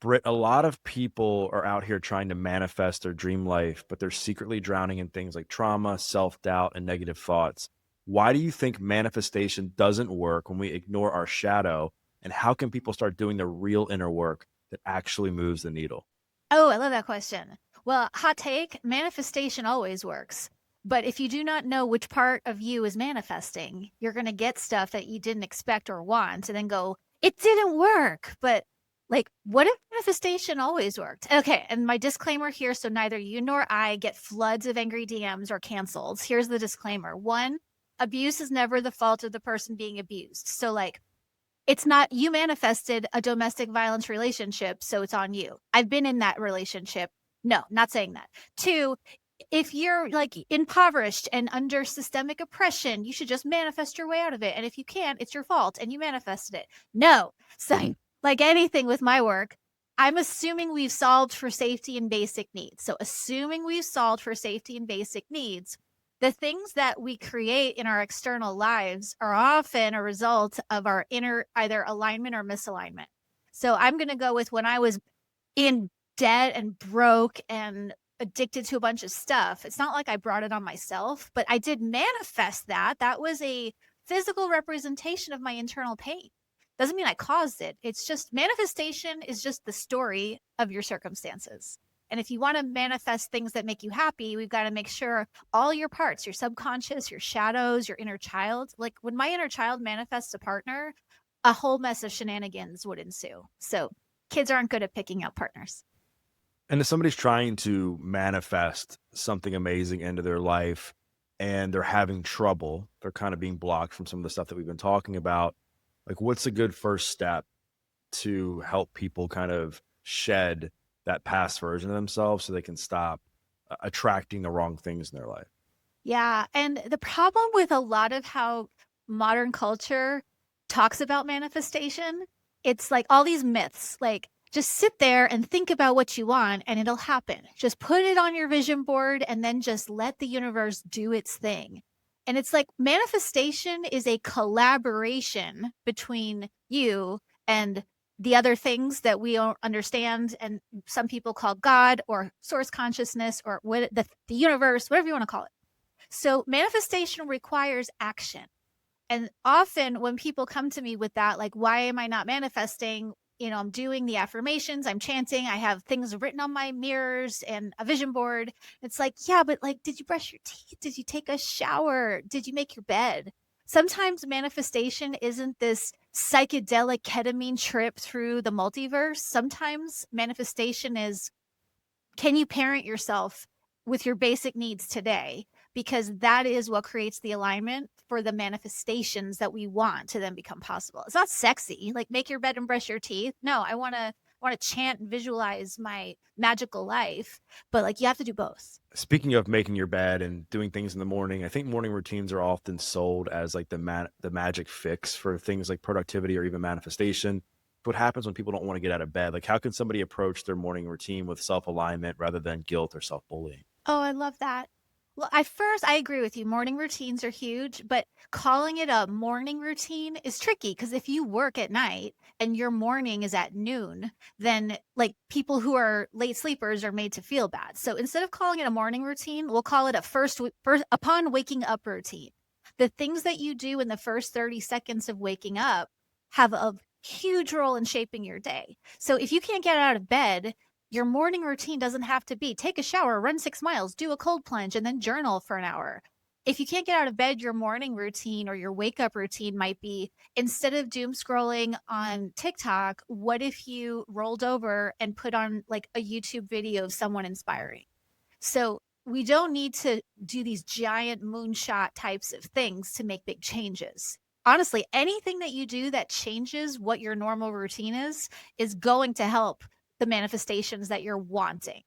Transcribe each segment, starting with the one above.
Britt, a lot of people are out here trying to manifest their dream life, but they're secretly drowning in things like trauma, self doubt, and negative thoughts. Why do you think manifestation doesn't work when we ignore our shadow? And how can people start doing the real inner work that actually moves the needle? Oh, I love that question. Well, hot take, manifestation always works. But if you do not know which part of you is manifesting, you're going to get stuff that you didn't expect or want and then go, it didn't work. But like, what if manifestation always worked? Okay. And my disclaimer here, so neither you nor I get floods of angry DMs or cancels. Here's the disclaimer. One, abuse is never the fault of the person being abused. So, like, it's not you manifested a domestic violence relationship, so it's on you. I've been in that relationship. No, not saying that. Two, if you're like impoverished and under systemic oppression, you should just manifest your way out of it. And if you can't, it's your fault and you manifested it. No. So, like anything with my work, I'm assuming we've solved for safety and basic needs. So, assuming we've solved for safety and basic needs, the things that we create in our external lives are often a result of our inner either alignment or misalignment. So I'm going to go with when I was in debt and broke and addicted to a bunch of stuff. It's not like I brought it on myself, but I did manifest that. That was a physical representation of my internal pain. Doesn't mean I caused it. It's just manifestation is just the story of your circumstances. And if you want to manifest things that make you happy, we've got to make sure all your parts, your subconscious, your shadows, your inner child, like when my inner child manifests a partner, a whole mess of shenanigans would ensue. So kids aren't good at picking out partners. And if somebody's trying to manifest something amazing into their life and they're having trouble, they're kind of being blocked from some of the stuff that we've been talking about, like what's a good first step to help people kind of shed that past version of themselves so they can stop attracting the wrong things in their life? Yeah. And the problem with a lot of how modern culture talks about manifestation, it's like all these myths, like just sit there and think about what you want and it'll happen. Just put it on your vision board and then just let the universe do its thing. And it's like manifestation is a collaboration between you and the other things that we don't understand and some people call God or source consciousness or what the universe, whatever you want to call it. So manifestation requires action. And often when people come to me with that, like, why am I not manifesting? You know, I'm doing the affirmations, I'm chanting, I have things written on my mirrors and a vision board. It's like, yeah, but like, did you brush your teeth? Did you take a shower? Did you make your bed? Sometimes manifestation isn't this psychedelic ketamine trip through the multiverse. Sometimes manifestation is, can you parent yourself with your basic needs today? Because that is what creates the alignment for the manifestations that we want to then become possible. It's not sexy, like make your bed and brush your teeth. No, I want to chant and visualize my magical life, but like you have to do both. Speaking of making your bed and doing things in the morning, I think morning routines are often sold as like the magic fix for things like productivity or even manifestation. What happens when people don't want to get out of bed? Like, how can somebody approach their morning routine with self alignment rather than guilt or self bullying? Oh, I love that. Well, at first, I agree with you. Morning routines are huge, but calling it a morning routine is tricky because if you work at night and your morning is at noon, then like people who are late sleepers are made to feel bad. So instead of calling it a morning routine, we'll call it a first upon waking up routine. The things that you do in the first 30 seconds of waking up have a huge role in shaping your day. So if you can't get out of bed, your morning routine doesn't have to be take a shower, run 6 miles, do a cold plunge, and then journal for an hour. If you can't get out of bed, your morning routine or your wake up routine might be instead of doom scrolling on TikTok, what if you rolled over and put on like a YouTube video of someone inspiring? So we don't need to do these giant moonshot types of things to make big changes. Honestly, anything that you do that changes what your normal routine is going to help the manifestations that you're wanting.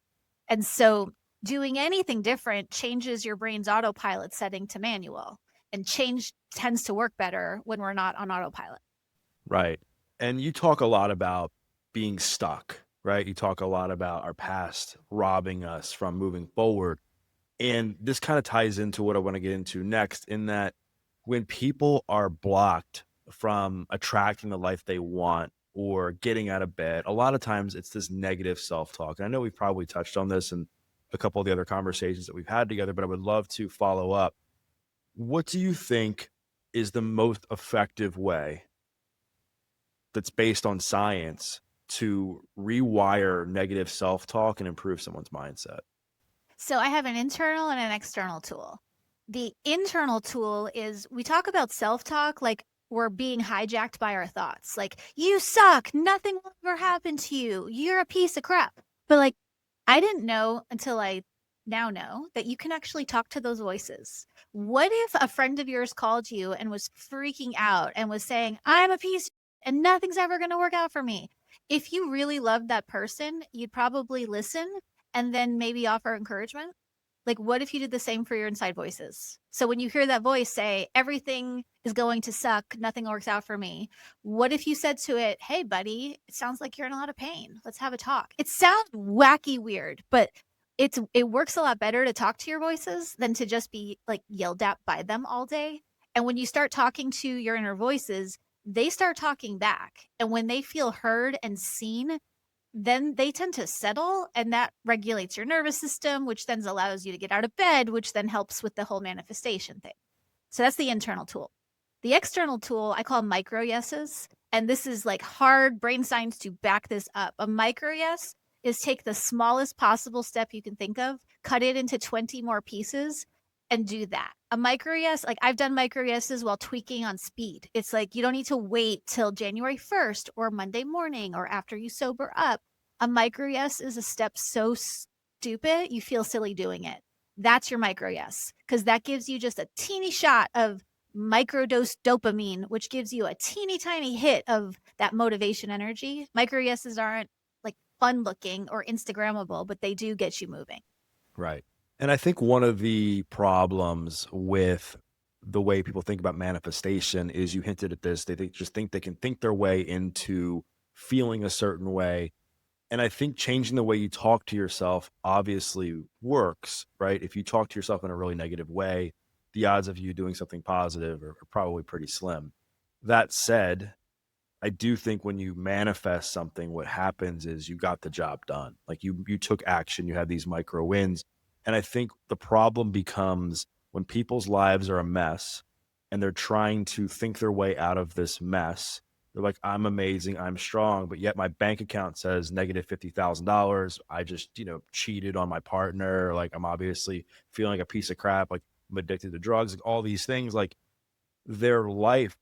And so doing anything different changes your brain's autopilot setting to manual. And change tends to work better when we're not on autopilot. Right. And you talk a lot about being stuck, right? You talk a lot about our past robbing us from moving forward. And this kind of ties into what I want to get into next, in that when people are blocked from attracting the life they want, or getting out of bed. A lot of times it's this negative self-talk. And I know we've probably touched on this in a couple of the other conversations that we've had together, but I would love to follow up. What do you think is the most effective way that's based on science to rewire negative self-talk and improve someone's mindset? So I have an internal and an external tool. The internal tool is we talk about self talk like we're being hijacked by our thoughts. Like, you suck. Nothing will ever happen to you. You're a piece of crap. But like, I didn't know until I now know that you can actually talk to those voices. What if a friend of yours called you and was freaking out and was saying, I'm a piece and nothing's ever going to work out for me? If you really loved that person, you'd probably listen and then maybe offer encouragement. Like, what if you did the same for your inside voices? So when you hear that voice say, everything is going to suck, nothing works out for me, what if you said to it, hey, buddy, it sounds like you're in a lot of pain. Let's have a talk. It sounds wacky weird, but it works a lot better to talk to your voices than to just be like yelled at by them all day. And when you start talking to your inner voices, they start talking back. And when they feel heard and seen, then they tend to settle, and that regulates your nervous system, which then allows you to get out of bed, which then helps with the whole manifestation thing. So that's the internal tool. The external tool I call micro yeses. And this is like hard brain science to back this up. A micro yes is take the smallest possible step you can think of, cut it into 20 more pieces, and do that. A micro yes, like I've done micro yeses while tweaking on speed. It's like you don't need to wait till January 1st or Monday morning or after you sober up. A micro yes is a step so stupid, you feel silly doing it. That's your micro yes, because that gives you just a teeny shot of microdose dopamine, which gives you a teeny tiny hit of that motivation energy. Micro yeses aren't like fun looking or Instagrammable, but they do get you moving. Right. And I think one of the problems with the way people think about manifestation is you hinted at this. Just think they can think their way into feeling a certain way. And I think changing the way you talk to yourself obviously works, right? If you talk to yourself in a really negative way, the odds of you doing something positive are probably pretty slim. That said, I do think when you manifest something, what happens is you got the job done. Like you took action, you had these micro wins. And I think the problem becomes when people's lives are a mess and they're trying to think their way out of this mess. They're like, I'm amazing, I'm strong, but yet my bank account says negative $50,000. I just, cheated on my partner. Like I'm obviously feeling like a piece of crap. Like I'm addicted to drugs, like all these things. Like their life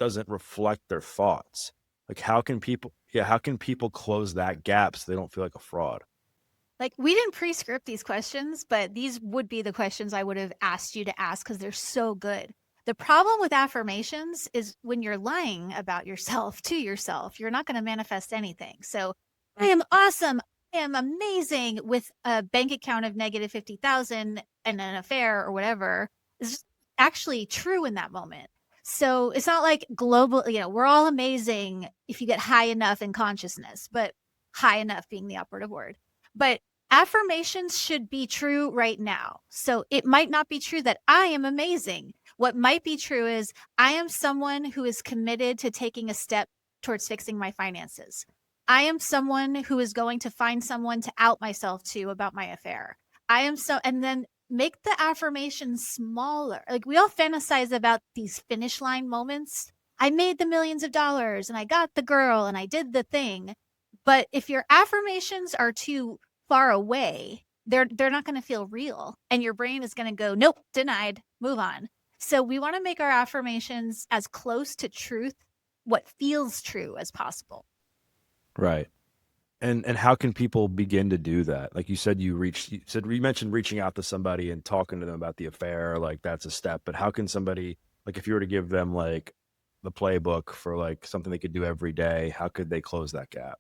doesn't reflect their thoughts. Like how can people close that gap so they don't feel like a fraud? Like, we didn't pre-script these questions, but these would be the questions I would have asked you to ask because they're so good. The problem with affirmations is when you're lying about yourself to yourself, you're not going to manifest anything. So, I am awesome. I am amazing with a bank account of negative 50,000 and an affair or whatever is actually true in that moment. So, it's not like global, we're all amazing if you get high enough in consciousness, but high enough being the operative word. But affirmations should be true right now. So it might not be true that I am amazing. What might be true is I am someone who is committed to taking a step towards fixing my finances. I am someone who is going to find someone to out myself to about my affair. And then make the affirmation smaller. Like we all fantasize about these finish line moments. I made the millions of dollars and I got the girl and I did the thing. But if your affirmations are too far away, they're not going to feel real and your brain is going to go, nope, denied, move on. So we want to make our affirmations as close to truth, what feels true as possible. Right. And how can people begin to do that? Like you mentioned reaching out to somebody and talking to them about the affair, like that's a step, but how can somebody, like if you were to give them like the playbook for like something they could do every day, how could they close that gap?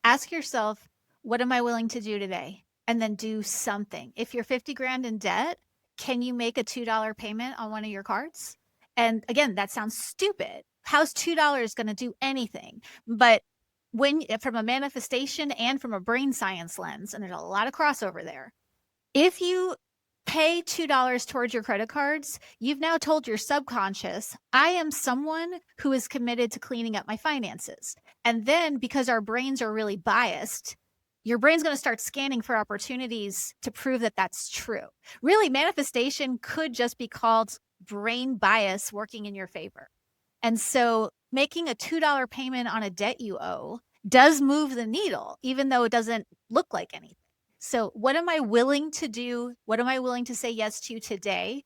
Ask yourself, what am I willing to do today? And then do something. If you're 50 grand in debt, can you make a $2 payment on one of your cards? And again, that sounds stupid. How's $2 going to do anything? But from a manifestation and from a brain science lens, and there's a lot of crossover there. If you pay $2 towards your credit cards, you've now told your subconscious, I am someone who is committed to cleaning up my finances. And then because our brains are really biased, your brain's going to start scanning for opportunities to prove that that's true. Really, manifestation could just be called brain bias working in your favor. And so making a $2 payment on a debt you owe does move the needle, even though it doesn't look like anything. So, what am I willing to do? What am I willing to say yes to today?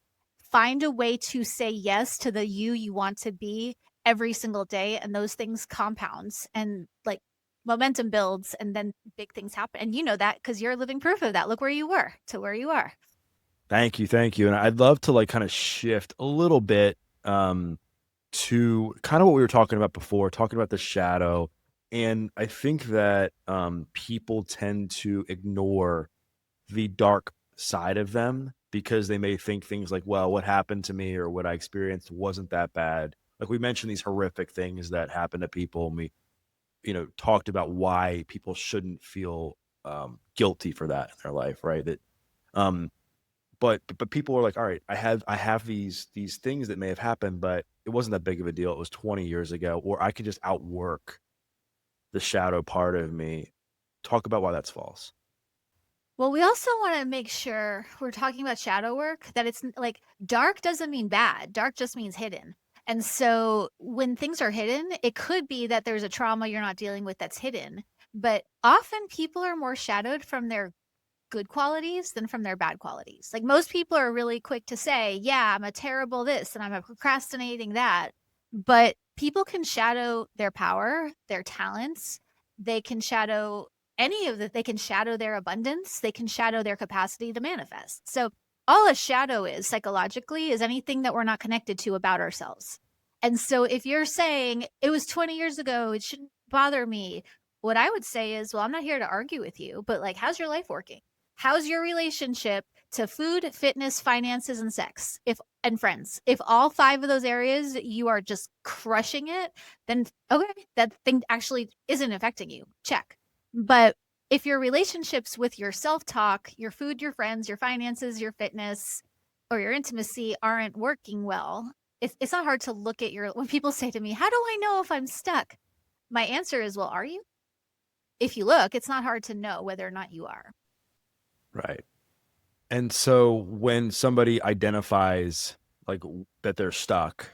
Find a way to say yes to the you want to be every single day. And those things compounds and like momentum builds, and then big things happen. And you know that because you're living proof of that. Look where you were to where you are. Thank you, thank you, and I'd love to, like, kinda shift a little bit, to kinda what we were talking about before, talking about the shadow, and I think that, people tend to ignore the dark side of them because they may think things like, "Well, what happened to me or what I experienced wasn't that bad." Like, we mentioned these horrific things that happen to people, and we, talked about why people shouldn't feel, guilty for that in their life, right? That, um but people are like, "All right, I have these things that may have happened, but it wasn't that big of a deal. It was 20 years ago, or I could just outwork the shadow part of me." Talk about why that's false. Well, we also want to make sure we're talking about shadow work that like dark doesn't mean bad. Dark just means hidden. And so when things are hidden, it could be that there's a trauma you're not dealing with that's hidden. But often people are more shadowed from their good qualities than from their bad qualities. Like most people are really quick to say, yeah, I'm a terrible this and I'm a procrastinating that. But people can shadow their power, their talents. They can shadow any of that. They can shadow their abundance. They can shadow their capacity to manifest. So all a shadow is psychologically is anything that we're not connected to about ourselves. And so if you're saying it was 20 years ago, it shouldn't bother me. What I would say is, well, I'm not here to argue with you, but like, how's your life working? How's your relationship to food, fitness, finances, and sex? If and friends. If all five of those areas you are just crushing it, then okay, that thing actually isn't affecting you. Check. But if your relationships with your self-talk, your food, your friends, your finances, your fitness, or your intimacy aren't working well, it's not hard to look at your when people say to me, how do I know if I'm stuck? My answer is, well, are you? If you look, it's not hard to know whether or not you are. Right. And so when somebody identifies, like, that they're stuck,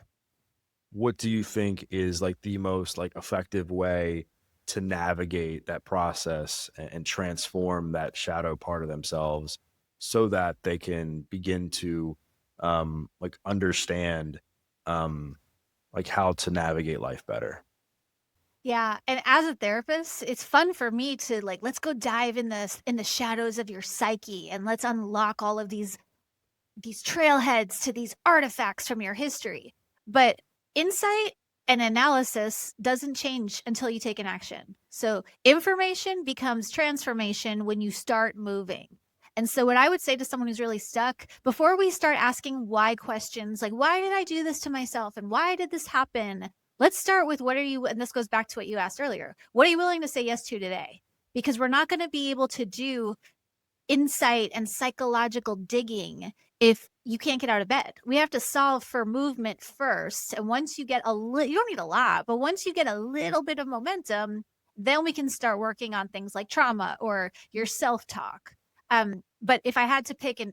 what do you think is, like, the most, like, effective way to navigate that process and transform that shadow part of themselves so that they can begin to, like, understand, um, like, how to navigate life better? Yeah, and as a therapist, it's fun for me to like, let's go dive in the shadows of your psyche and let's unlock all of these trailheads to these artifacts from your history. But insight and analysis doesn't change until you take an action. So information becomes transformation when you start moving. And so, what I would say to someone who's really stuck, before we start asking why questions, like, why did I do this to myself? And why did this happen? Let's start with what are you, and this goes back to what you asked earlier. What are you willing to say yes to today? Because we're not going to be able to do insight and psychological digging if you can't get out of bed. We have to solve for movement first. And once you get you don't need a lot, but once you get a little bit of momentum, then we can start working on things like trauma or your self talk. But if I had to pick an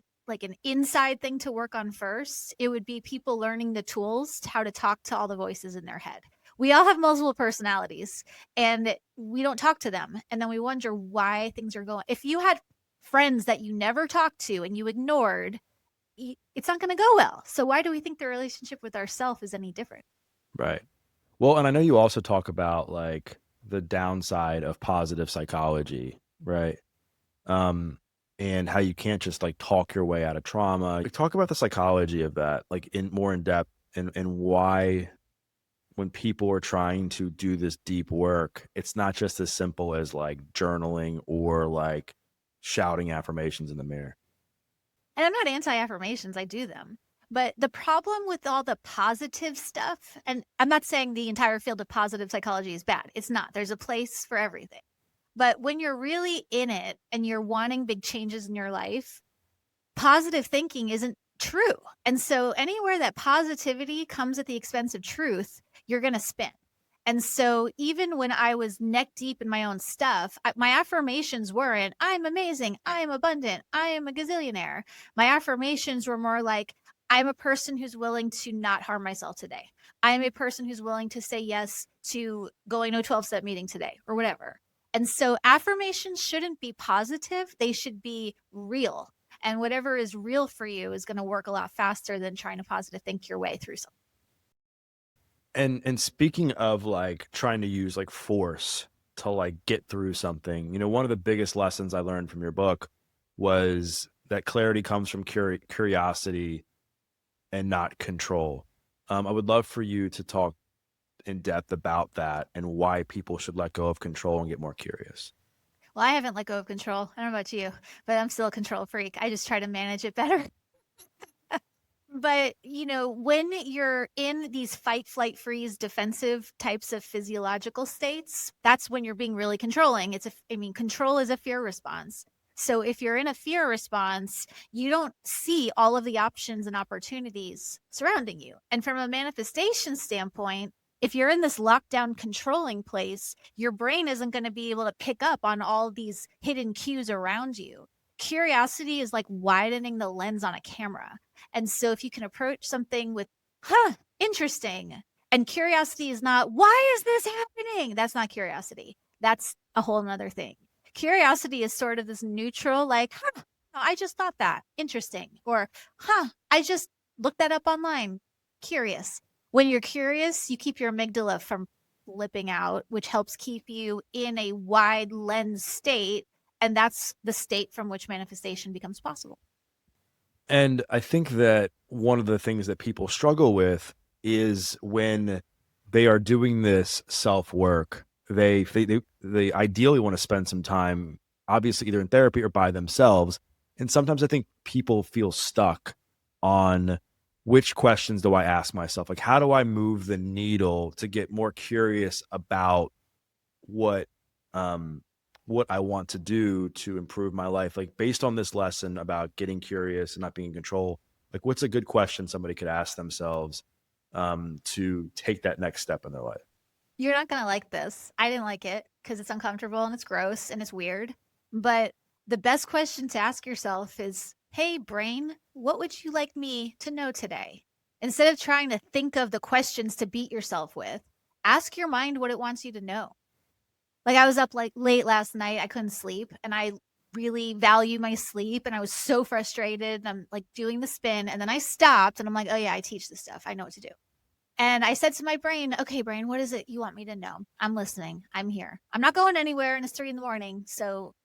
inside thing to work on first, it would be people learning the tools to how to talk to all the voices in their head. We all have multiple personalities and we don't talk to them. And then we wonder why things are going. If you had friends that you never talked to and you ignored, it's not going to go well. So why do we think the relationship with ourself is any different? Right. Well, and I know you also talk about, like, the downside of positive psychology, right? Um, and how you can't just, like, talk your way out of trauma. Like, talk about the psychology of that, like, in more in depth, and why when people are trying to do this deep work, it's not just as simple as, like, journaling or, like, shouting affirmations in the mirror. And I'm not anti affirmations, I do them. But the problem with all the positive stuff, and I'm not saying the entire field of positive psychology is bad. It's not. There's a place for everything. But when you're really in it and you're wanting big changes in your life, positive thinking isn't true. And so anywhere that positivity comes at the expense of truth, you're going to spin. And so even when I was neck deep in my own stuff, my affirmations weren't, I'm amazing, I am abundant, I am a gazillionaire. My affirmations were more like, I'm a person who's willing to not harm myself today. I am a person who's willing to say yes to going to a 12-step meeting today or whatever. And so affirmations shouldn't be positive, they should be real. And whatever is real for you is going to work a lot faster than trying to positive think your way through something. And speaking of, like, trying to use, like, force to, like, get through something, one of the biggest lessons I learned from your book was that clarity comes from curiosity and not control. I would love for you to talk in depth about that and why people should let go of control and get more curious. Well, I haven't let go of control. I don't know about you, but I'm still a control freak. I just try to manage it better. But, when you're in these fight, flight, freeze, defensive types of physiological states, that's when you're being really controlling. Control is a fear response. So if you're in a fear response, you don't see all of the options and opportunities surrounding you. And from a manifestation standpoint, if you're in this lockdown controlling place, your brain isn't going to be able to pick up on all these hidden cues around you. Curiosity is like widening the lens on a camera. And so if you can approach something with, interesting. And curiosity is not, why is this happening? That's not curiosity. That's a whole nother thing. Curiosity is sort of this neutral, like, I just thought that. Interesting. Or, I just looked that up online. Curious. When you're curious, you keep your amygdala from flipping out, which helps keep you in a wide lens state. And that's the state from which manifestation becomes possible. And I think that one of the things that people struggle with is when they are doing this self-work, they ideally wanna spend some time, obviously, either in therapy or by themselves, and sometimes I think people feel stuck on which questions do I ask myself? Like, how do I move the needle to get more curious about what, um, what I want to do to improve my life? Like, based on this lesson about getting curious and not being in control, like, what's a good question somebody could ask themselves, to take that next step in their life? You're not gonna like this. I didn't like it because it's uncomfortable and it's gross and it's weird. But the best question to ask yourself is, hey, brain, what would you like me to know today? Instead of trying to think of the questions to beat yourself with, ask your mind what it wants you to know. Like I was up like late last night, I couldn't sleep, and I really value my sleep, and I was so frustrated. And I'm like doing the spin, and then I stopped and I'm like, oh yeah, I teach this stuff. I know what to do. And I said to my brain, okay, brain, what is it you want me to know? I'm listening. I'm here. I'm not going anywhere, and it's 3 in the morning. So,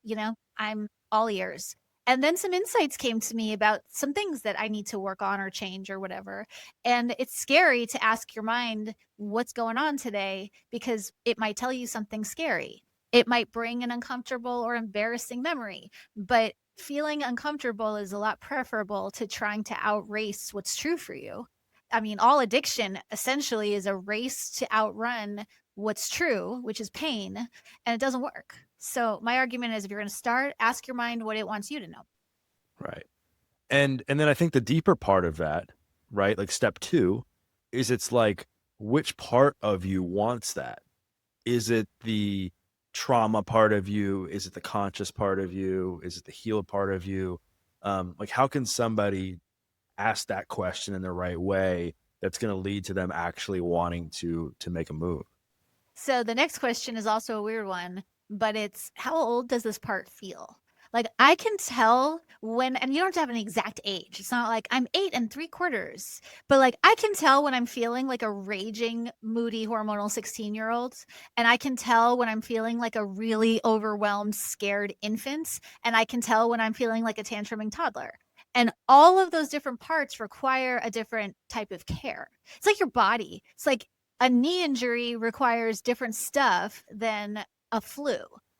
I'm all ears. And then some insights came to me about some things that I need to work on or change or whatever. And it's scary to ask your mind what's going on today because it might tell you something scary. It might bring an uncomfortable or embarrassing memory, but feeling uncomfortable is a lot preferable to trying to outrace what's true for you. All addiction essentially is a race to outrun what's true, which is pain, and it doesn't work. So my argument is if you're going to start, ask your mind what it wants you to know. Right. And then I think the deeper part of that, right, like step 2, is it's like, which part of you wants that? Is it the trauma part of you? Is it the conscious part of you? Is it the healed part of you? Like, how can somebody ask that question in the right way that's gonna lead to them actually wanting to make a move? So the next question is also a weird one, but it's how old does this part feel? Like I can tell when, and you don't have to have an exact age. It's not like I'm 8 3/4, but like I can tell when I'm feeling like a raging, moody, hormonal 16-year-old. And I can tell when I'm feeling like a really overwhelmed, scared infant. And I can tell when I'm feeling like a tantruming toddler. And all of those different parts require a different type of care. It's like your body. It's like a knee injury requires different stuff than a flu.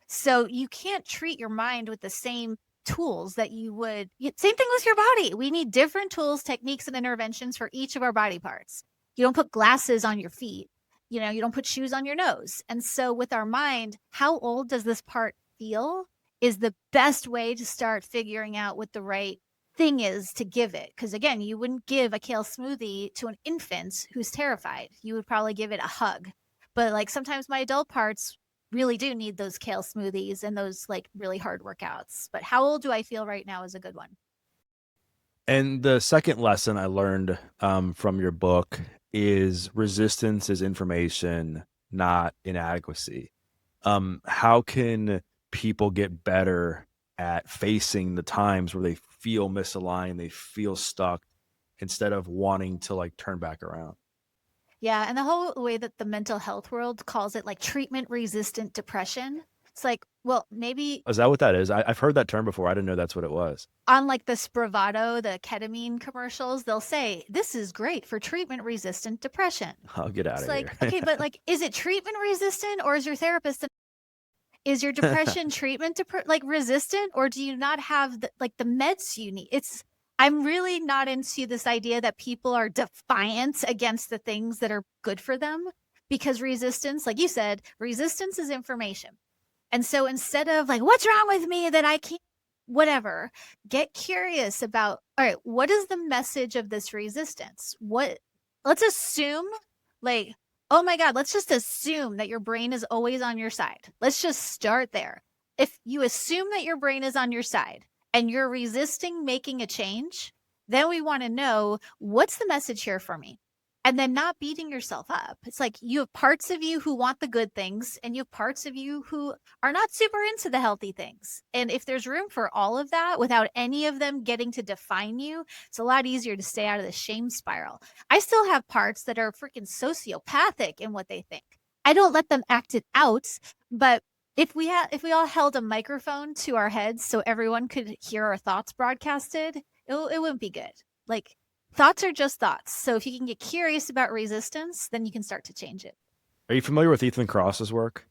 So you can't treat your mind with the same tools that you would. Same thing with your body. We need different tools, techniques, and interventions for each of our body parts. You don't put glasses on your feet. You don't put shoes on your nose. And so with our mind, how old does this part feel is the best way to start figuring out what the right thing is to give it. Because again, you wouldn't give a kale smoothie to an infant who's terrified. You would probably give it a hug. But like sometimes my adult parts really do need those kale smoothies and those like really hard workouts. But how old do I feel right now is a good one. And the second lesson I learned from your book is resistance is information, not inadequacy. How can people get better at facing the times where they feel misaligned, they feel stuck, instead of wanting to like turn back around? Yeah, and the whole way that the mental health world calls it like treatment resistant depression. It's like, well, maybe Is that what that is? I've heard that term before. I didn't know that's what it was. on like the Spravato, the ketamine commercials, they'll say, this is great for treatment resistant depression. I'll get out It's of here. like, okay, but like, is it treatment resistant or is your therapist, is your depression treatment like resistant or do you not have like the meds you need? I'm really not into this idea that people are defiant against the things that are good for them because resistance, like you said, resistance is information. And so instead of like, what's wrong with me that I can't, whatever, get curious about, all right, what is the message of this resistance? Let's assume, like, oh my God, let's just assume that your brain is always on your side. Let's just start there. If you assume that your brain is on your side and you're resisting making a change, then we want to know what's the message here for me? And then not beating yourself up. It's like you have parts of you who want the good things and you have parts of you who are not super into the healthy things. And if there's room for all of that without any of them getting to define you, it's a lot easier to stay out of the shame spiral. I still have parts that are freaking sociopathic in what they think. I don't let them act it out, but if we all held a microphone to our heads so everyone could hear our thoughts broadcasted, it wouldn't be good. Like thoughts are just thoughts. So if you can get curious about resistance, then you can start to change it. Are you familiar with Ethan Cross's work?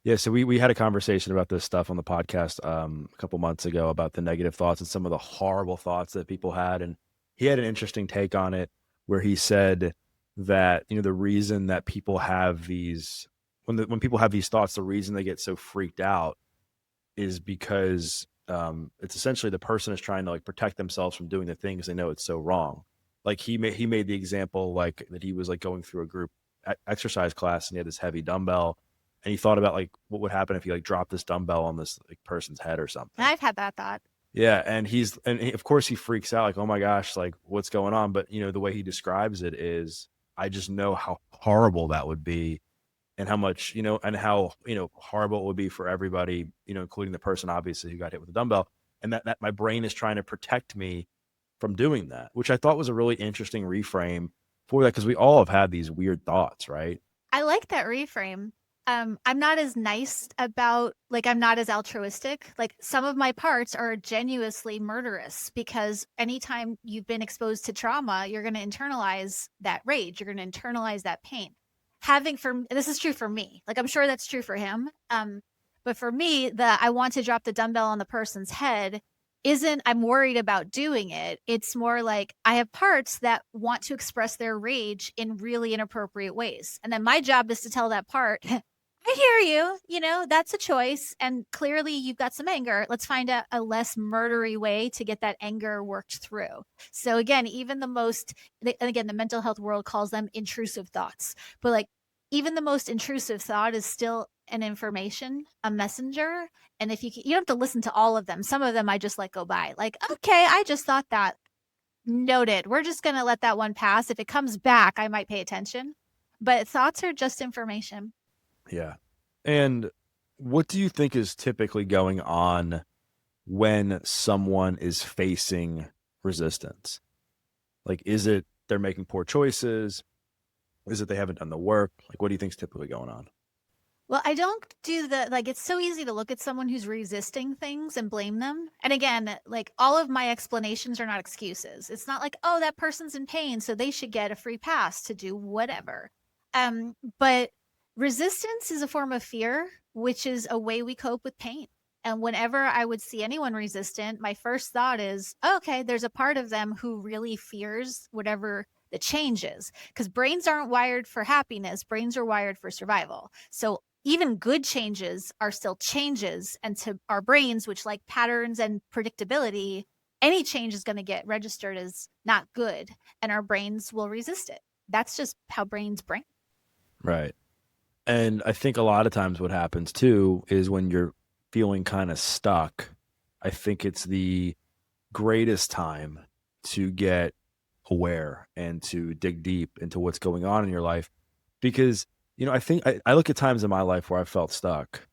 Yeah, so we had a conversation about this stuff on the podcast a couple months ago about the negative thoughts and some of the horrible thoughts that people had, and he had an interesting take on it where he said that the reason that people have these when people have these thoughts, the reason they get so freaked out is because it's essentially the person is trying to like protect themselves from doing the things they know it's so wrong. Like he made the example like that he was like going through a group exercise class and he had this heavy dumbbell and he thought about like what would happen if he like dropped this dumbbell on this like person's head or something. I've had that thought. Yeah, and of course he freaks out like, oh my gosh, like what's going on? But the way he describes it is, I just know how horrible that would be and how much, and how, horrible it would be for everybody, including the person obviously who got hit with a dumbbell. And that my brain is trying to protect me from doing that, which I thought was a really interesting reframe for that because we all have had these weird thoughts, right? I like that reframe. I'm not as nice about, like, I'm not as altruistic. Like, some of my parts are genuinely murderous because anytime you've been exposed to trauma, you're going to internalize that rage. You're going to internalize that pain. This is true for me. Like, I'm sure that's true for him. But for me, I want to drop the dumbbell on the person's head isn't I'm worried about doing it. It's more like I have parts that want to express their rage in really inappropriate ways. And then my job is to tell that part, I hear you, that's a choice. And clearly you've got some anger. Let's find a less murdery way to get that anger worked through. So again, and again, the mental health world calls them intrusive thoughts, but like even the most intrusive thought is still an information, a messenger. And if you don't have to listen to all of them. Some of them I just let go by. Like, okay, I just thought that. Noted. We're just going to let that one pass. If it comes back, I might pay attention. But thoughts are just information. Yeah. And what do you think is typically going on when someone is facing resistance? Like, is it they're making poor choices? Is it they haven't done the work? Like, what do you think is typically going on? Well, I don't do it's so easy to look at someone who's resisting things and blame them. And again, like all of my explanations are not excuses. It's not like, oh, that person's in pain, so they should get a free pass to do whatever. But resistance is a form of fear, which is a way we cope with pain. And whenever I would see anyone resistant, my first thought is, okay, there's a part of them who really fears whatever the change is. Because brains aren't wired for happiness, brains are wired for survival. So even good changes are still changes. And to our brains, which like patterns and predictability, any change is going to get registered as not good, and our brains will resist it. That's just how brains brain. Right. And I think a lot of times what happens too is when you're feeling kind of stuck, I think it's the greatest time to get aware and to dig deep into what's going on in your life. Because, I think I look at times in my life where I felt stuck,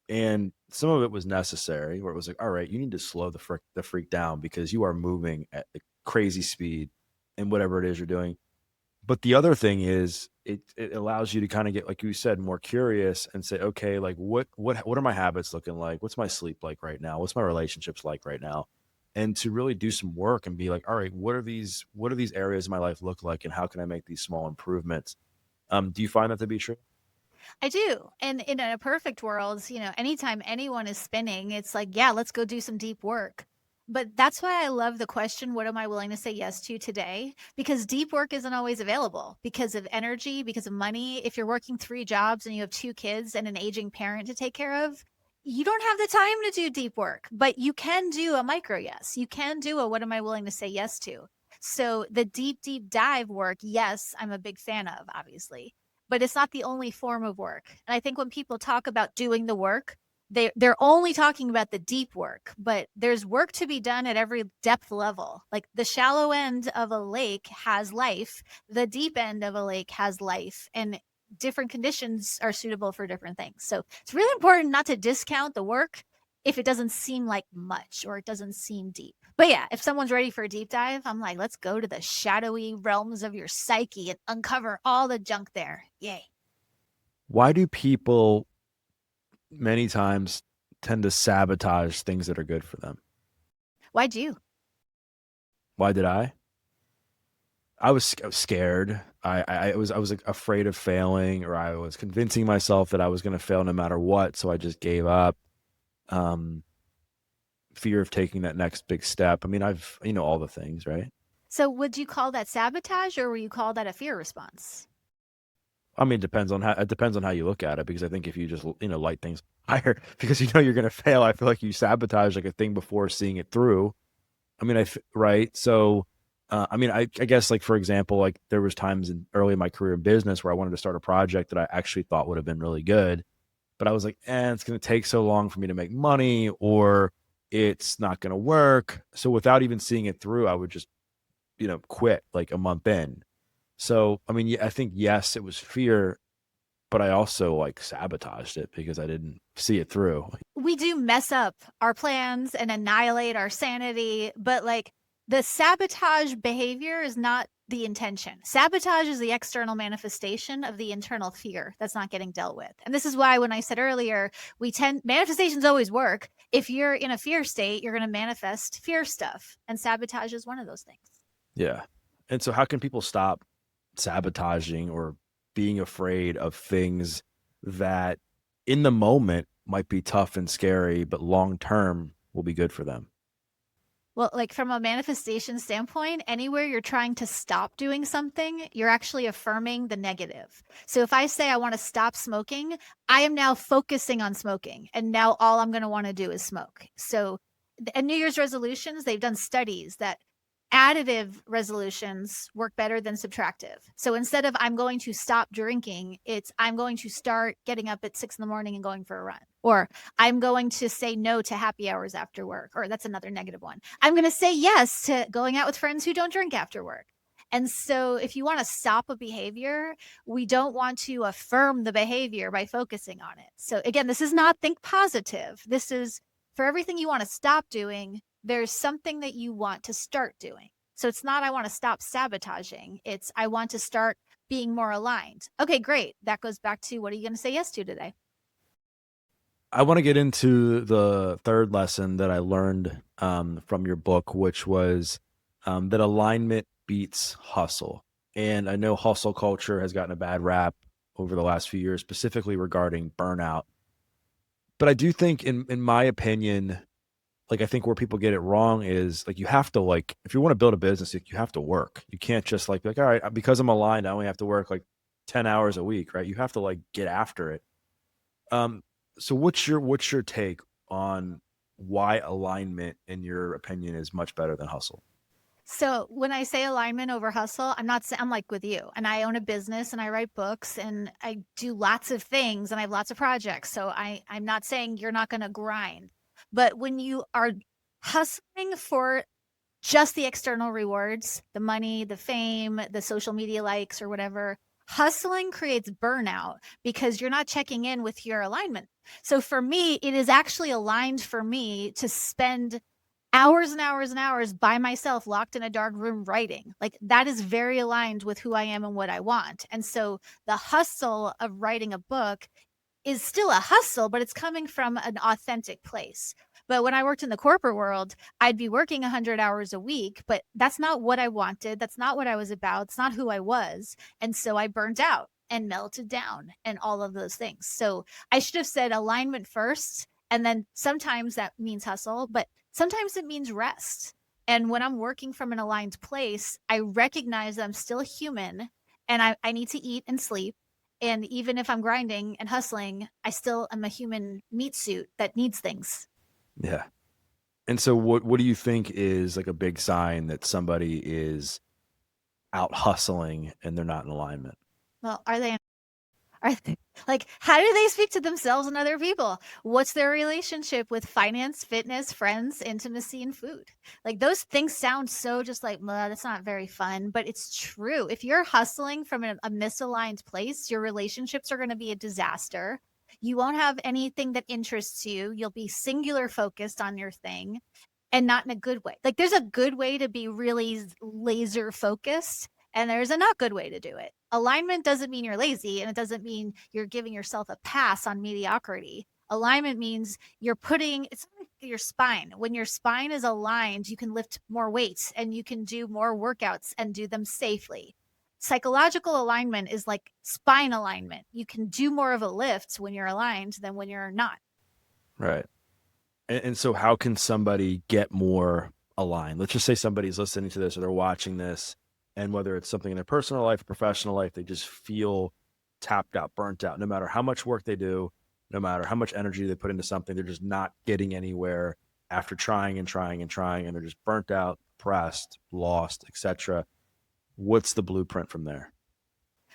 and some of it was necessary, where it was like, all right, you need to slow the freak down because you are moving at a crazy speed in whatever it is you're doing. But the other thing is it allows you to kinda get, like you said, more curious and say, "Okay, like, what are my habits looking like? What's my sleep like right now? What's my relationships like right now?" And to really do some work and be like, "All right, what are these areas of my life look like, and how can I make these small improvements?" Do you find that to be true? I do. And in a perfect world, anytime anyone is spinning, it's like, yeah, let's go do some deep work. But that's why I love the question, what am I willing to say yes to today? Because deep work isn't always available because of energy, because of money. If you're working 3 jobs and you have 2 kids and an aging parent to take care of, you don't have the time to do deep work, but you can do a micro yes. You can do a what am I willing to say yes to? So the deep, deep dive work, yes, I'm a big fan of, obviously, but it's not the only form of work. And I think when people talk about doing the work, they're only talking about the deep work, but there's work to be done at every depth level. Like the shallow end of a lake has life, the deep end of a lake has life, and different conditions are suitable for different things. So it's really important not to discount the work if it doesn't seem like much or it doesn't seem deep. But yeah, if someone's ready for a deep dive, I'm like, let's go to the shadowy realms of your psyche and uncover all the junk there. Yay. Why do people many times tend to sabotage things that are good for them? Why'd you? Why did I? I was scared. I was, like, afraid of failing, or I was convincing myself that I was gonna fail no matter what, so I just gave up. Um, Fear of taking that next big step. I mean, all the things, right? So would you call that sabotage or would you call that a fear response? I mean, it depends on how you look at it, because I think if you just, light things higher because you're gonna fail, I feel like you sabotage, like, a thing before seeing it through. I mean, right? So, I mean, I guess, like, for example, like, there was times in early in my career in business where I wanted to start a project that I actually thought would have been really good, but I was like, it's gonna take so long for me to make money, or it's not gonna work. So without even seeing it through, I would just, quit, like, a month in. So, I mean, yeah, I think, yes, it was fear, but I also, like, sabotaged it because I didn't see it through. We do mess up our plans and annihilate our sanity, but like the sabotage behavior is not the intention. Sabotage is the external manifestation of the internal fear that's not getting dealt with. And this is why when I said earlier, manifestations always work. If you're in a fear state, you're going to manifest fear stuff, and sabotage is one of those things. Yeah. And so how can people stop sabotaging or being afraid of things that in the moment might be tough and scary, but long term will be good for them? Well, like from a manifestation standpoint, anywhere you're trying to stop doing something, you're actually affirming the negative. So if I say I want to stop smoking, I am now focusing on smoking. And now all I'm going to want to do is smoke. So, and New Year's resolutions, they've done studies that additive resolutions work better than subtractive. So instead of I'm going to stop drinking, it's I'm going to start getting up at 6 in the morning and going for a run. Or I'm going to say no to happy hours after work. Or that's another negative one. I'm going to say yes to going out with friends who don't drink after work. And so, if you want to stop a behavior, we don't want to affirm the behavior by focusing on it. So, again, this is not think positive. This is for everything you want to stop doing, there's something that you want to start doing. So, it's not I want to stop sabotaging, it's I want to start being more aligned. Okay, great. That goes back to what are you going to say yes to today? I want to get into the third lesson that I learned from your book, which was that alignment beats hustle. And I know hustle culture has gotten a bad rap over the last few years, specifically regarding burnout. But I do think, in my opinion, like, I think where people get it wrong is, like, you have to, like, if you want to build a business, like, you have to work. You can't just, like, be like, all right, because I'm aligned, I only have to work like 10 hours a week, right? You have to, like, get after it. Um, so what's your take on why alignment, in your opinion, is much better than hustle. So when I say alignment over hustle, I'm not saying I'm like with you and I own a business and I write books and I do lots of things and I have lots of projects. So I'm not saying you're not going to grind. But when you are hustling for just the external rewards, the money, the fame, the social media likes or whatever, hustling creates burnout because you're not checking in with your alignment. So for me, it is actually aligned for me to spend hours and hours and hours by myself locked in a dark room writing. Like that is very aligned with who I am and what I want. And so the hustle of writing a book is still a hustle, but it's coming from an authentic place. But when I worked in the corporate world, I'd be working 100 hours a week, but that's not what I wanted. That's not what I was about. It's not who I was. And so I burnt out and melted down and all of those things. So I should have said alignment first. And then sometimes that means hustle, but sometimes it means rest. And when I'm working from an aligned place, I recognize that I'm still human and I need to eat and sleep. And even if I'm grinding and hustling, I still am a human meat suit that needs things. Yeah. And so what do you think is like a big sign that somebody is out hustling and they're not in alignment? Well, are they like how do they speak to themselves and other people? What's their relationship with finance, fitness, friends, intimacy, and food? Like those things sound so just like, well, that's not very fun, but it's true. If you're hustling from a misaligned place, your relationships are going to be a disaster. You won't have anything that interests you. You'll be singular focused on your thing and not in a good way. Like there's a good way to be really laser focused and there's a not good way to do it. Alignment doesn't mean you're lazy and it doesn't mean you're giving yourself a pass on mediocrity. Alignment means you're putting it's like your spine. When your spine is aligned, you can lift more weights and you can do more workouts and do them safely. Psychological alignment is like spine alignment. You can do more of a lift when you're aligned than when you're not. Right. And so how can somebody get more aligned? Let's just say somebody's listening to this or they're watching this, and whether it's something in their personal life or professional life, they just feel tapped out, burnt out. No matter how much work they do, no matter how much energy they put into something, they're just not getting anywhere after trying and trying and trying, and they're just burnt out, depressed, lost, etc. What's the blueprint from there?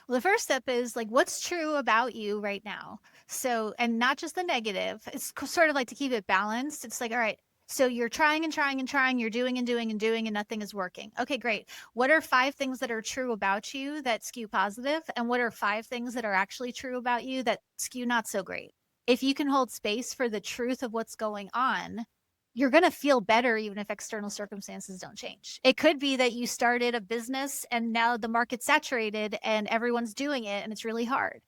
Well, the first step is like, what's true about you right now? So, and not just the negative. It's sort of like to keep it balanced. It's like, all right, so you're trying and trying and trying, you're doing and doing and doing, and nothing is working. Okay, great. What are 5 things that are true about you that skew positive? And what are 5 things that are actually true about you that skew not so great? If you can hold space for the truth of what's going on, you're going to feel better even if external circumstances don't change. It could be that you started a business and now the market's saturated and everyone's doing it and it's really hard.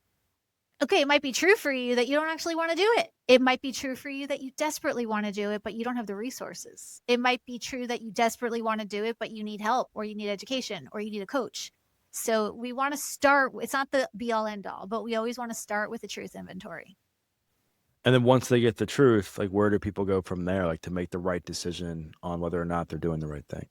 Okay, it might be true for you that you don't actually want to do it. It might be true for you that you desperately want to do it, but you don't have the resources. It might be true that you desperately want to do it, but you need help or you need education or you need a coach. So we want to start, it's not the be all end all, but we always want to start with the truth inventory. And then once they get the truth, like where do people go from there, like to make the right decision on whether or not they're doing the right thing?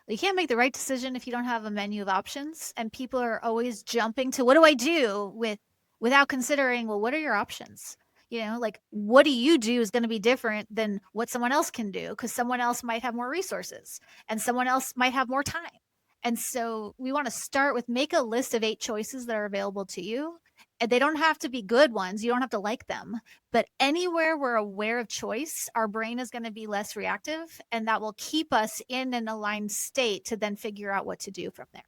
You can't make the right decision if you don't have a menu of options, and people are always jumping to what do I do without considering, well, what are your options? You know, like what do you do is going to be different than what someone else can do because someone else might have more resources and someone else might have more time. And so we want to start with make a list of 8 choices that are available to you. And they don't have to be good ones. You don't have to like them. But anywhere we're aware of choice, our brain is going to be less reactive. And that will keep us in an aligned state to then figure out what to do from there.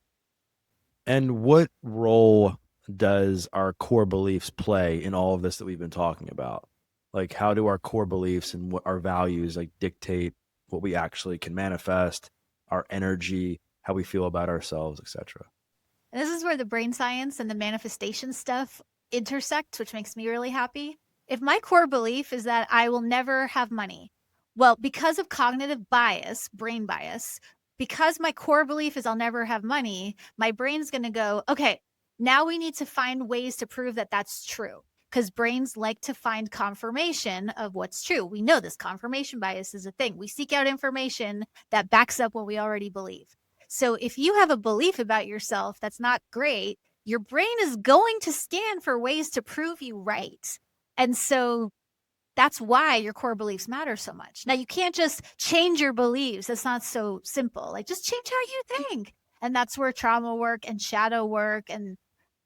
And what role does our core beliefs play in all of this that we've been talking about? Like, how do our core beliefs and what our values like dictate what we actually can manifest, our energy, how we feel about ourselves, etc.? And this is where the brain science and the manifestation stuff intersect, which makes me really happy. If my core belief is that I will never have money, well, because of cognitive bias, brain bias, because my core belief is I'll never have money, my brain's going to go, okay, now we need to find ways to prove that that's true. Because brains like to find confirmation of what's true. We know this confirmation bias is a thing. We seek out information that backs up what we already believe. So if you have a belief about yourself that's not great, your brain is going to scan for ways to prove you right. And so That's why your core beliefs matter so much. Now, you can't just change your beliefs. That's not so simple. Like, just change how you think. And that's where trauma work and shadow work and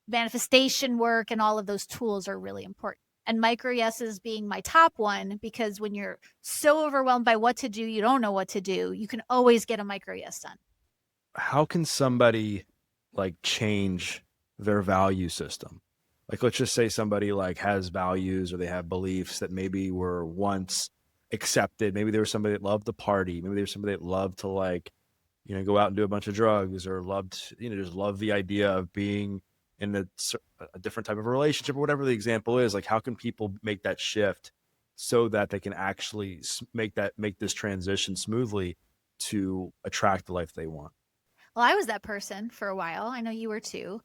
manifestation work and all of those tools are really important. And micro yeses being my top one, because when you're so overwhelmed by what to do, you don't know what to do, you can always get a micro yes done. How can somebody like change their value system? Like, let's just say somebody like has values or they have beliefs that maybe were once accepted. Maybe there was somebody that loved to party. Maybe there was somebody that loved to like, go out and do a bunch of drugs or loved, just love the idea of being in a different type of relationship or whatever the example is. Like, how can people make that shift so that they can actually make this transition smoothly to attract the life they want? Well, I was that person for a while. I know you were too.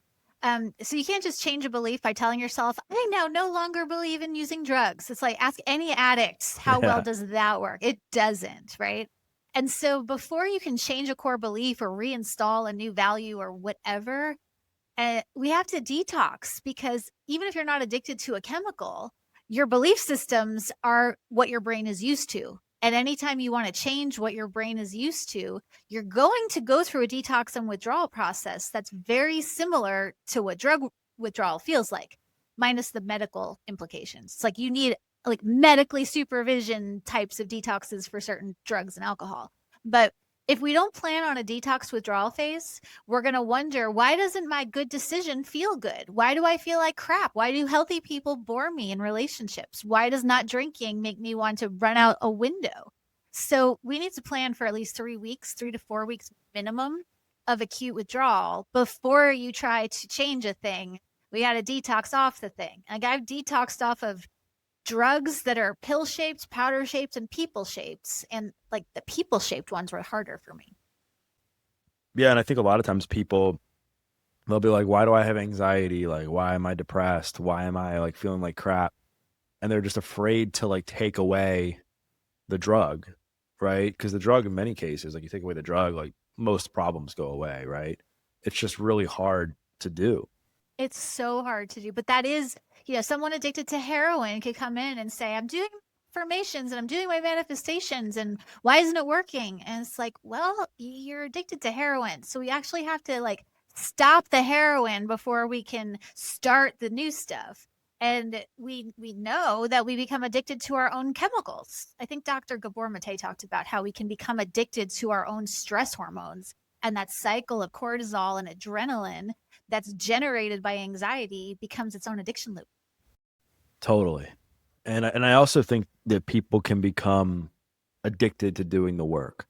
So you can't just change a belief by telling yourself, I now no longer believe in using drugs. It's like ask any addicts, how well Yeah. does that work? It doesn't, right? And so before you can change a core belief or reinstall a new value or whatever, we have to detox, because even if you're not addicted to a chemical, your belief systems are what your brain is used to. And anytime you want to change what your brain is used to, you're going to go through a detox and withdrawal process that's very similar to what drug withdrawal feels like, minus the medical implications. It's like you need like medically supervision types of detoxes for certain drugs and alcohol. But if we don't plan on a detox withdrawal phase, we're going to wonder, why doesn't my good decision feel good? Why do I feel like crap? Why do healthy people bore me in relationships? Why does not drinking make me want to run out a window? So we need to plan for at least 3 weeks, 3 to 4 weeks minimum of acute withdrawal before you try to change a thing. We got to detox off the thing. Like, I've detoxed off of drugs that are pill shaped, powder shaped, and people shaped. And like the people shaped ones were harder for me. Yeah, and I think a lot of times people they'll be like, "Why do I have anxiety? Like, why am I depressed? Why am I like feeling like crap?" And they're just afraid to like take away the drug, right? Because the drug, in many cases, like you take away the drug, like most problems go away, right? It's just really hard to do. It's so hard to do, but that is, someone addicted to heroin could come in and say, I'm doing affirmations and I'm doing my manifestations, and why isn't it working? And it's like, well, you're addicted to heroin. So we actually have to like stop the heroin before we can start the new stuff. And we know that we become addicted to our own chemicals. I think Dr. Gabor Mate talked about how we can become addicted to our own stress hormones, and that cycle of cortisol and adrenaline that's generated by anxiety becomes its own addiction loop. Totally. And I also think that people can become addicted to doing the work.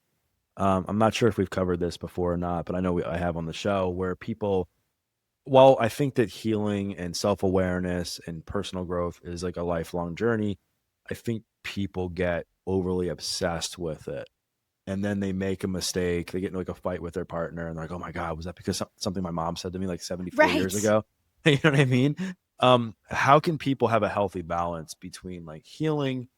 I'm not sure if we've covered this before or not, but I know I have on the show where people, while I think that healing and self awareness and personal growth is like a lifelong journey, I think people get overly obsessed with it. And then they make a mistake. They get into like a fight with their partner and they're like, oh my God, was that because something my mom said to me like 74 years Right. ago? You know what I mean? How can people have a healthy balance between like healing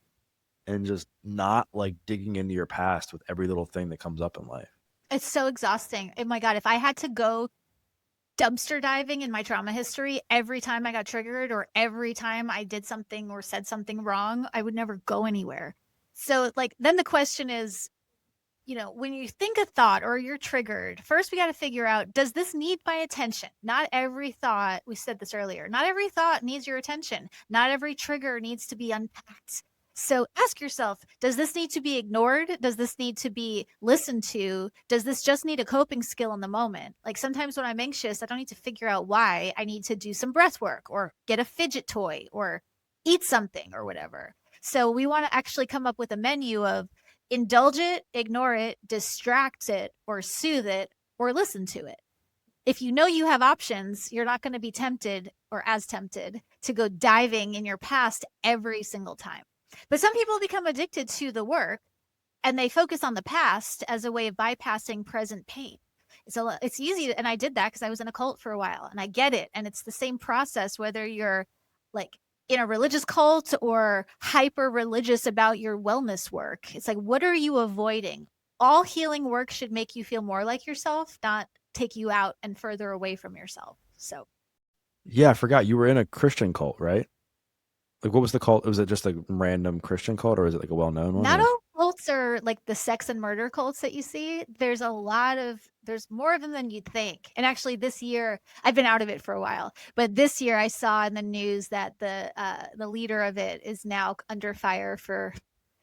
and just not like digging into your past with every little thing that comes up in life? It's so exhausting. Oh my God. If I had to go dumpster diving in my trauma history every time I got triggered or every time I did something or said something wrong, I would never go anywhere. So, like, then the question is, when you think a thought or you're triggered, first we got to figure out, does this need my attention? Not every thought, we said this earlier, not every thought needs your attention. Not every trigger needs to be unpacked. So ask yourself, does this need to be ignored? Does this need to be listened to? Does this just need a coping skill in the moment? Like, sometimes when I'm anxious, I don't need to figure out why. I need to do some breath work or get a fidget toy or eat something or whatever. So we want to actually come up with a menu of indulge it, ignore it, distract it, or soothe it, or listen to it. If you know you have options, you're not going to be tempted or as tempted to go diving in your past every single time. But some people become addicted to the work and they focus on the past as a way of bypassing present pain. It's easy, and I did that because I was in a cult for a while, and I get it. And it's the same process whether you're like in a religious cult or hyper religious about your wellness work. It's like, what are you avoiding? All healing work should make you feel more like yourself, not take you out and further away from yourself. So Yeah, I forgot you were in a Christian cult, right? Like, what was the cult? Was it just a random Christian cult, or is it like a well-known one? Not Or all cults are like the sex and murder cults that you see. There's more of them than you'd think. And actually this year, I've been out of it for a while, but this year I saw in the news that the leader of it is now under fire for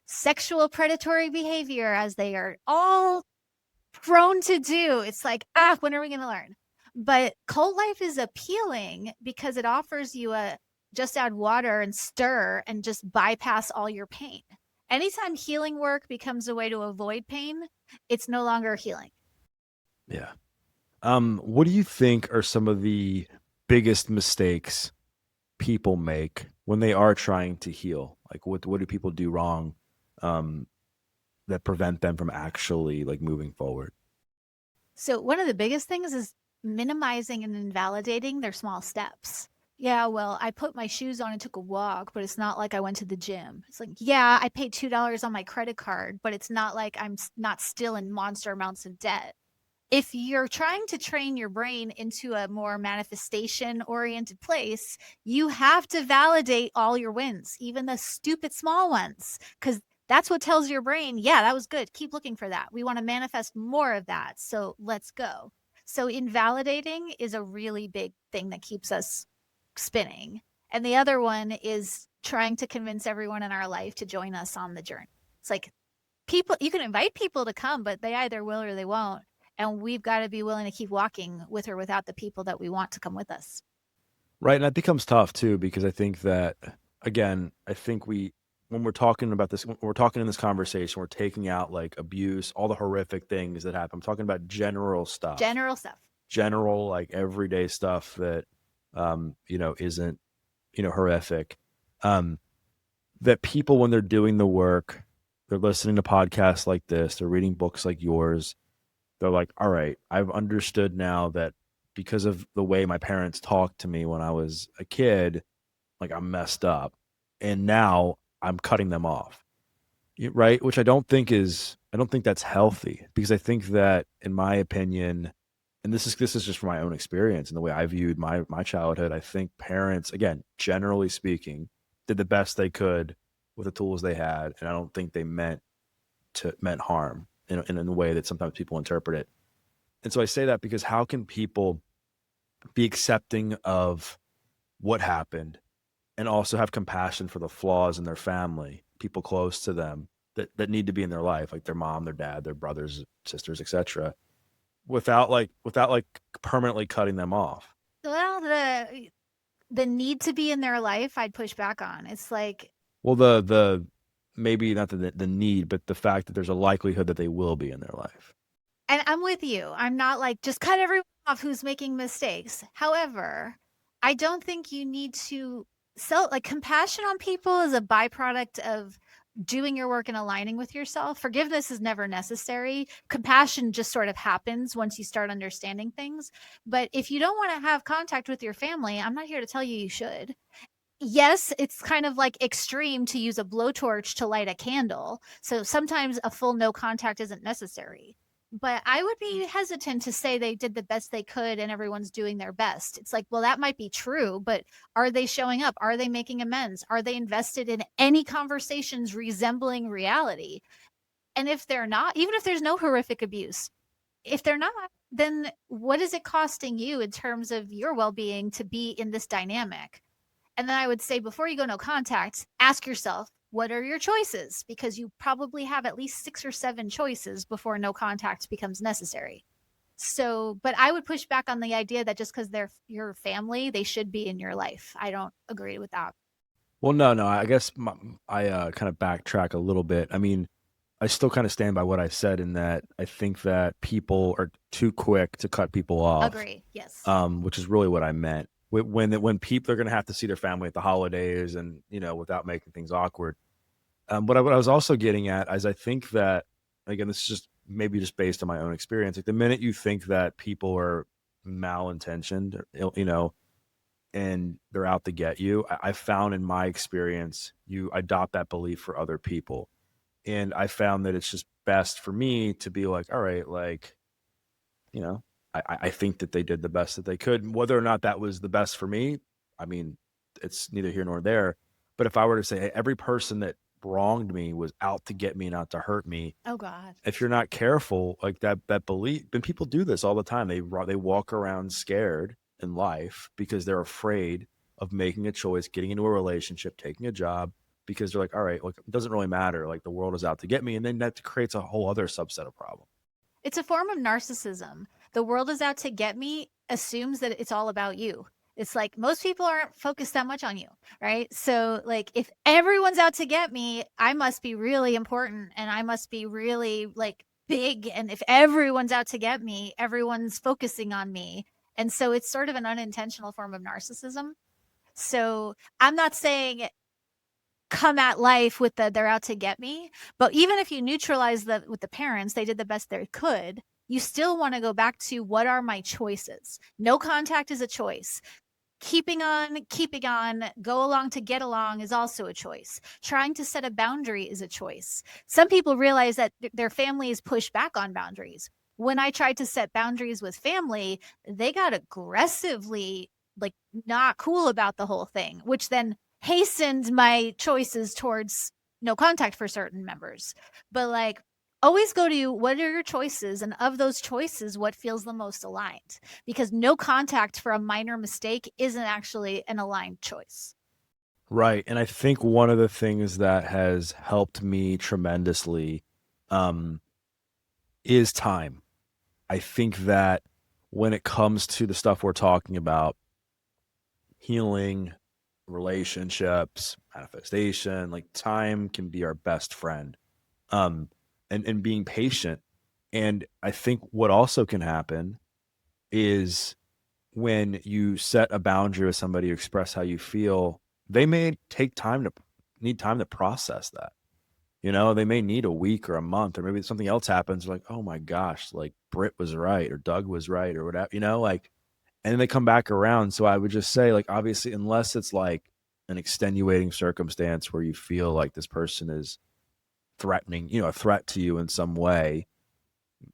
sexual predatory behavior, as they are all prone to do. It's like, when are we going to learn? But cult life is appealing because it offers you a just add water and stir and just bypass all your pain. Anytime healing work becomes a way to avoid pain, it's no longer healing. yeah. What do you think are some of the biggest mistakes people make when they are trying to heal? Like, what do people do wrong, um, that prevent them from actually like moving forward? So, one of the biggest things is minimizing and invalidating their small steps. Yeah, well, I put my shoes on and took a walk, but it's not like I went to the gym. It's like, yeah, I paid $2 on my credit card, but it's not like I'm not still in monster amounts of debt. If you're trying to train your brain into a more manifestation oriented place, you have to validate all your wins, even the stupid small ones, because that's what tells your brain, yeah, that was good. Keep looking for that. We want to manifest more of that. So let's go. So, invalidating is a really big thing that keeps us spinning. And the other one is trying to convince everyone in our life to join us on the journey. It's like, people, you can invite people to come, but they either will or they won't. And we've got to be willing to keep walking with or without the people that we want to come with us. Right, and that becomes tough too because I think that again, I think we when we're talking about this, when we're talking in this conversation, we're taking out like abuse, all the horrific things that happen. I'm talking about general stuff, General stuff. general like everyday stuff that isn't horrific. Um, that people when they're doing the work, they're listening to podcasts like this, they're reading books like yours, they're like, all right, I've understood now that because of the way my parents talked to me when I was a kid, like I'm messed up. And now I'm cutting them off. Right. Which I don't think that's healthy because I think that in my opinion, and this is just from my own experience and the way I viewed my childhood, I think parents, again, generally speaking, did the best they could with the tools they had. And I don't think they meant harm in a way that sometimes people interpret it. And so I say that because how can people be accepting of what happened and also have compassion for the flaws in their family, people close to them that need to be in their life, like their mom, their dad, their brothers, sisters, etc., without like permanently cutting them off. Well, the need to be in their life, I'd push back on. It's like, Well, the maybe not the need, but the fact that there's a likelihood that they will be in their life. and I'm with you. I'm not like just cut everyone off who's making mistakes. However, I don't think you need to sell like compassion on people is a byproduct of doing your work and aligning with yourself. Forgiveness is never necessary. Compassion just sort of happens once you start understanding things. But if you don't want to have contact with your family, I'm not here to tell you you should. Yes, it's kind of like extreme to use a blowtorch to light a candle. So sometimes a full no contact isn't necessary. But I would be hesitant to say they did the best they could and everyone's doing their best. It's like, well, that might be true, but are they showing up? Are they making amends? Are they invested in any conversations resembling reality? And if they're not, even if there's no horrific abuse, if they're not, then what is it costing you in terms of your well being to be in this dynamic? And then I would say before you go no contact, ask yourself, what are your choices? Because you probably have at least 6 or 7 choices before no contact becomes necessary. So, but I would push back on the idea that just because they're your family, they should be in your life. I don't agree with that. Well, no, I guess I kind of backtrack a little bit. I mean, I still kind of stand by what I said in that I think that people are too quick to cut people off, Agree. Yes. which is really what I meant. When people are going to have to see their family at the holidays and without making things awkward. But what I was also getting at is I think that again, this is just maybe just based on my own experience. Like the minute you think that people are malintentioned, or, and they're out to get you, I found in my experience, you adopt that belief for other people. And I found that it's just best for me to be like, all right, like, you know, I think that they did the best that they could. Whether or not that was the best for me, I mean, it's neither here nor there. But if I were to say, "Hey, every person that wronged me was out to get me, not to hurt me," Oh God. if you're not careful, like that belief, and people do this all the time. They walk around scared in life because they're afraid of making a choice, getting into a relationship, taking a job, because they're like, all right, look, it doesn't really matter. Like the world is out to get me. And then that creates a whole other subset of problem. It's a form of narcissism. The world is out to get me assumes that it's all about you. It's like most people aren't focused that much on you, right? So, like, if everyone's out to get me, I must be really important and I must be really like big. And if everyone's out to get me, everyone's focusing on me. And so it's sort of an unintentional form of narcissism. So I'm not saying come at life with the they're out to get me. But even if you neutralize the with the parents, they did the best they could. You still want to go back to what are my choices? No contact is a choice. Keeping on, go along to get along is also a choice. Trying to set a boundary is a choice. Some people realize that their families push back on boundaries. When I tried to set boundaries with family, they got aggressively like not cool about the whole thing, which then hastened my choices towards no contact for certain members. But like always go to what are your choices, and of those choices what feels the most aligned, because no contact for a minor mistake isn't actually an aligned choice. Right. And I think one of the things that has helped me tremendously um, is time. I think that when it comes to the stuff we're talking about, healing, relationships, manifestation, like time can be our best friend. Um, and being patient. And I think what also can happen is when you set a boundary with somebody, you express how you feel, they may take time to need time to process that. You know, they may need a week or a month, or maybe something else happens, like, oh my gosh, like Britt was right, or Doug was right, or whatever, you know, like, and then they come back around. So I would just say, like, obviously, unless it's like an extenuating circumstance where you feel like this person is threatening, a threat to you in some way,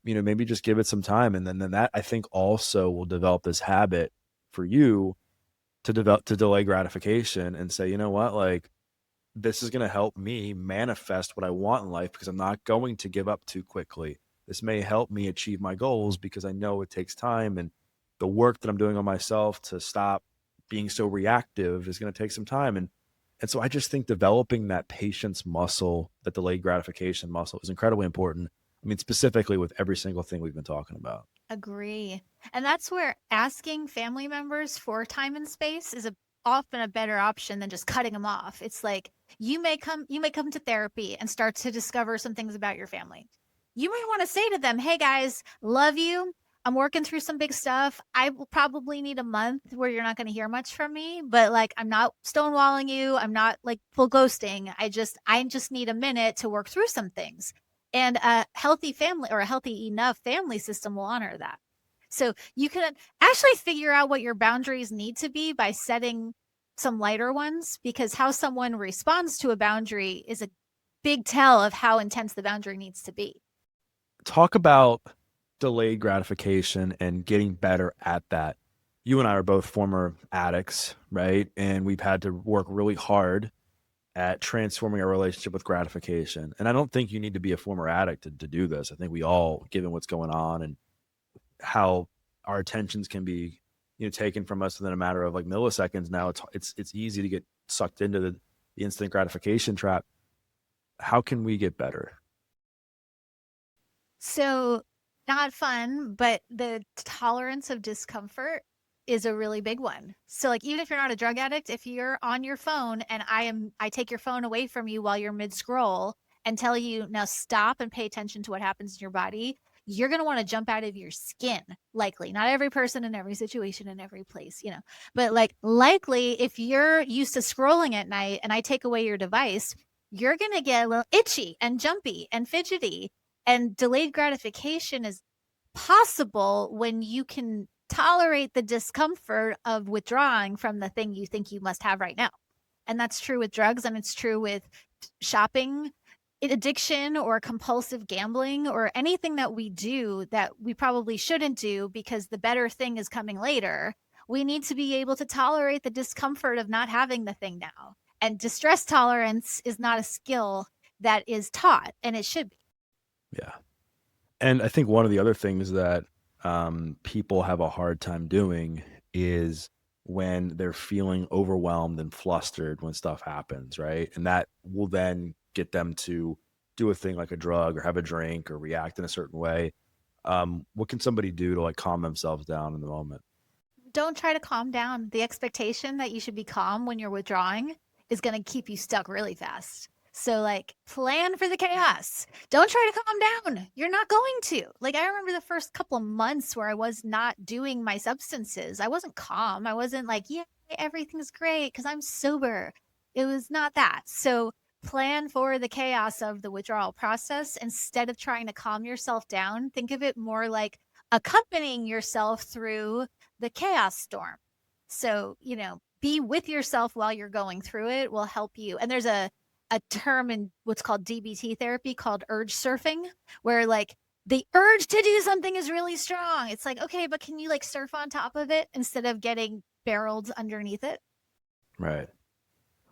maybe just give it some time. And then that I think also will develop this habit for you to delay gratification and say, you know what, like this is going to help me manifest what I want in life because I'm not going to give up too quickly. This may help me achieve my goals because I know it takes time, and the work that I'm doing on myself to stop being so reactive is going to take some time. And so I just think developing that patience muscle, that delayed gratification muscle is incredibly important. I mean, specifically with every single thing we've been talking about. Agree. And that's where asking family members for time and space is often a better option than just cutting them off. It's like you may come to therapy and start to discover some things about your family. You may want to say to them, "Hey guys, love you. I'm working through some big stuff. I will probably need a month where you're not going to hear much from me, but like I'm not stonewalling you. I'm not like full ghosting. I just need a minute to work through some things." And a healthy family or a healthy enough family system will honor that. So you can actually figure out what your boundaries need to be by setting some lighter ones, because how someone responds to a boundary is a big tell of how intense the boundary needs to be. Talk about delayed gratification and getting better at that. You and I are both former addicts, right? And we've had to work really hard at transforming our relationship with gratification. And I don't think you need to be a former addict to do this. I think we all, given what's going on and how our attentions can be, taken from us within a matter of like milliseconds now, it's easy to get sucked into the instant gratification trap. How can we get better? So, not fun, but the tolerance of discomfort is a really big one. So, like, even if you're not a drug addict, if you're on your phone and I take your phone away from you while you're mid scroll and tell you now stop and pay attention to what happens in your body, you're going to want to jump out of your skin. Likely, not every person in every situation in every place, but like likely if you're used to scrolling at night and I take away your device, you're going to get a little itchy and jumpy and fidgety, and delayed gratification is possible when you can tolerate the discomfort of withdrawing from the thing you think you must have right now. And that's true with drugs, and it's true with shopping, addiction, or compulsive gambling, or anything that we do that we probably shouldn't do because the better thing is coming later. We need to be able to tolerate the discomfort of not having the thing now. And distress tolerance is not a skill that is taught, and it should be. Yeah. And I think one of the other things that people have a hard time doing is when they're feeling overwhelmed and flustered when stuff happens, right? And that will then get them to do a thing like a drug or have a drink or react in a certain way. What can somebody do to like calm themselves down in the moment? Don't try to calm down. The expectation that you should be calm when you're withdrawing is going to keep you stuck really fast. So, like, plan for the chaos. Don't try to calm down. You're not going to. Like, I remember the first couple of months where I was not doing my substances. I wasn't calm. I wasn't like, yeah, everything's great because I'm sober. It was not that. So, plan for the chaos of the withdrawal process instead of trying to calm yourself down. Think of it more like accompanying yourself through the chaos storm. So, be with yourself while you're going through it will help you. And there's a term in what's called DBT therapy called urge surfing, where like the urge to do something is really strong. It's like, okay, but can you like surf on top of it instead of getting barreled underneath it? Right.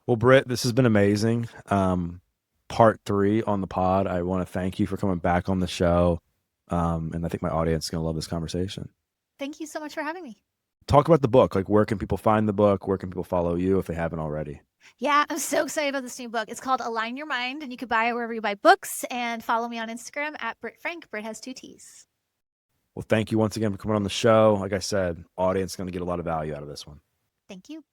Well, Britt, this has been amazing. Part three on the pod. I want to thank you for coming back on the show. And I think my audience is going to love this conversation. Thank you so much for having me. Talk about the book. Like, where can people find the book? Where can people follow you if they haven't already? Yeah, I'm so excited about this new book. It's called Align Your Mind, and you can buy it wherever you buy books and follow me on Instagram at Britt Frank. Britt has 2 T's. Well, thank you once again for coming on the show. Like I said, audience is going to get a lot of value out of this one. Thank you.